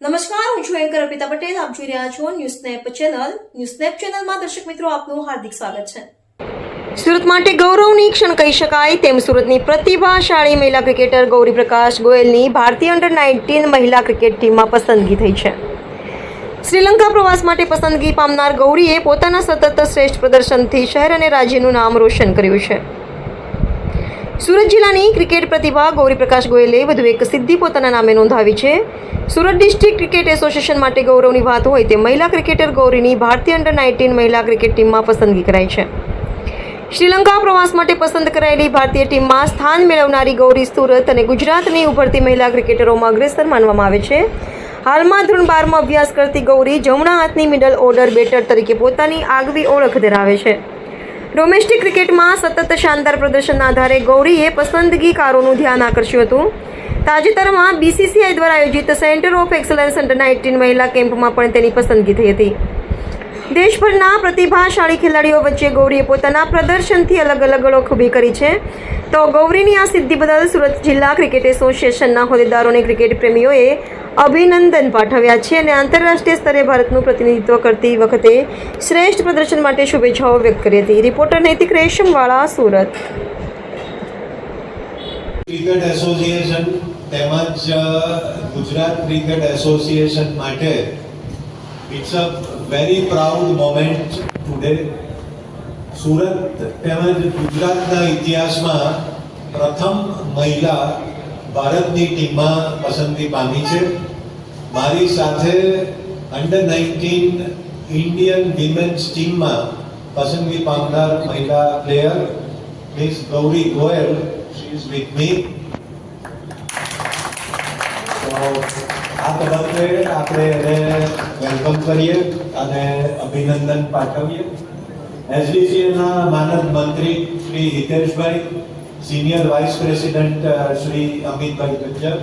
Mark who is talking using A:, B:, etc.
A: નમસ્કાર, હું છું એન્કર અર્પિતા પટેલ. આપ જોઈ રહ્યા છો news snap channel. News snap ચેનલમાં દર્શક મિત્રો આપનું હાર્દિક સ્વાગત છે. સુરત માટે ગૌરવની ક્ષણ કહી શકાય તેમ સુરતની પ્રતિભાશાળી મહિલા ક્રિકેટર ગૌરી પ્રકાશ ગોયલની ભારતીય અંડર-19 મહિલા ક્રિકેટ ટીમમાં પસંદગી થઈ છે. શ્રીલંકા પ્રવાસ માટે પસંદગી પામનાર ગૌરીએ પોતાના સતત શ્રેષ્ઠ પ્રદર્શનથી શહેર અને રાજ્યનું નામ રોશન કર્યું છે. સુરત જિલ્લાની ક્રિકેટ પ્રતિભા ગૌરી પ્રકાશ ગોયલે વધુ એક સિદ્ધિ પોતાના નામે નોંધાવી છે. સુરત ડિસ્ટ્રિક્ટ ક્રિકેટ એસોસિએશન માટે ગૌરવની વાત હોય તે મહિલા ક્રિકેટર ગૌરીની ભારતીય અંડર-19 મહિલા ક્રિકેટ ટીમમાં પસંદગી કરાઈ છે. શ્રીલંકા પ્રવાસ માટે પસંદ કરાયેલી ભારતીય ટીમમાં સ્થાન મેળવનારી ગૌરી સુરત અને ગુજરાતની ઉભરતી મહિલા ક્રિકેટરોમાં અગ્રેસર માનવામાં આવે છે. હાલમાં ધોરણ 12માં અભ્યાસ કરતી ગૌરી જમણા હાથની મિડલ ઓર્ડર બેટર તરીકે પોતાની આગવી ઓળખ ધરાવે છે. ડોમેસ્ટિક ક્રિકેટમાં સતત શાનદાર પ્રદર્શનના આધારે ગૌરીએ પસંદગીકારોનું ધ્યાન આકર્ષ્યું હતું. તાજેતરમાં BCCI દ્વારા આયોજિત સેન્ટર ઓફ એક્સલન્સ અંડર-19 મહિલા કેમ્પમાં પણ તેની પસંદગી થઈ હતી. દેશભરના પ્રતિભાશાળી ખેલાડીઓ વચ્ચે ગૌરીએ પોતાના પ્રદર્શનથી અલગ અલગ ઓળખ ઊભી કરી છે. તો ગૌરીની આ સિદ્ધિ બદલ સુરત જિલ્લા ક્રિકેટ એસોસિએશનના હોદ્દેદારોને ક્રિકેટ પ્રેમીઓએ અભિનંદન પાઠવ્યા છે અને આંતરરાષ્ટ્રીય સ્તરે ભારતનું પ્રતિનિધિત્વ કરતી વખતે શ્રેષ્ઠ પ્રદર્શન માટે શુભેચ્છાઓ વ્યક્ત કરી હતી. રિપોર્ટર નૈતિક રેશમવાળા, સુરત.
B: ક્રિકેટ એસોસિએશન તેમજ ગુજરાત ક્રિકેટ એસોસિએશન માટે it's a very proud moment today. Surat તેમજ ગુજરાતના ઇતિહાસમાં પ્રથમ મહિલા ભારતની ટીમમાં પસંદગી પામી છે. મારી સાથે અંડર-19 ઇન્ડિયન વિમેન્સ ટીમમાં પસંદગી પામનાર મહિલા player miss Gauri Goyal, she is with me. આ તબક્કે આપણે એને વેલકમ કરીએ અને અભિનંદન પાઠવીએ. એસડીસીના માનદ મંત્રી Shri Hiteshbhai, senior vice president Shri Amitbhai Gajjar,